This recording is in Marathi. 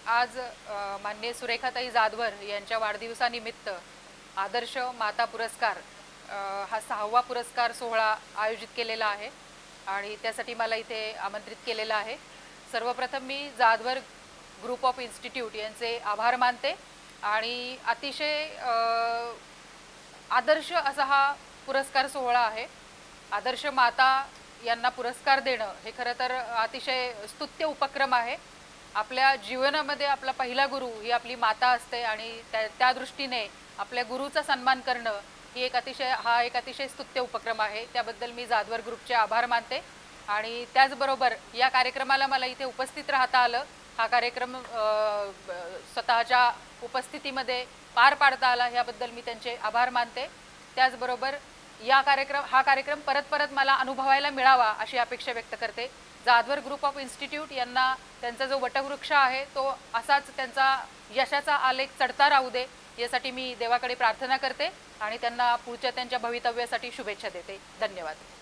आज माननीय सुरेखाताई जाधवर यांच्या वाढदिवसानिमित्त आदर्श माता पुरस्कार हा 6वा पुरस्कार सोहळा आयोजित केलेला आहे आणि त्यासाठी मला इथे आमंत्रित केलेलं आहे। सर्वप्रथम मी जाधवर ग्रुप ऑफ इन्स्टिट्यूट यांचे आभार मानते आणि अतिशय आदर्श असा हा पुरस्कार सोहळा आहे। आदर्श माता यांना पुरस्कार देणं हे खरं तर अतिशय स्तुत्य उपक्रम आहे। आपल्या जीवनामध्ये आपला पहिला गुरु ही आपली माता असते आणि त्या दृष्टीने आपल्या गुरुचा सन्मान करणं ही एक अतिशय स्तुत्य उपक्रम आहे। त्याबद्दल मी जाधवर ग्रुपचे आभार मानते आणि त्याचबरोबर या कार्यक्रमाला मला इथे उपस्थित राहता आलं। हा कार्यक्रम स्वतःच्या उपस्थितीमध्ये पार पाडता आला याबद्दल मी त्यांचे आभार मानते। त्याचबरोबर हा कार्यक्रम परत मला अनुभवायला मिळावा अशी अपेक्षा व्यक्त करते। जाधवर ग्रुप ऑफ इन्स्टिट्यूट यांना त्यांचा जो वटवृक्ष आहे तो असाच त्यांचा यशाचा आलेख चढता राहू दे यासाठी मी देवाकडे प्रार्थना करते आणि त्यांना पुढच्या त्यांच्या भवितव्यासाठी शुभेच्छा देते। धन्यवाद।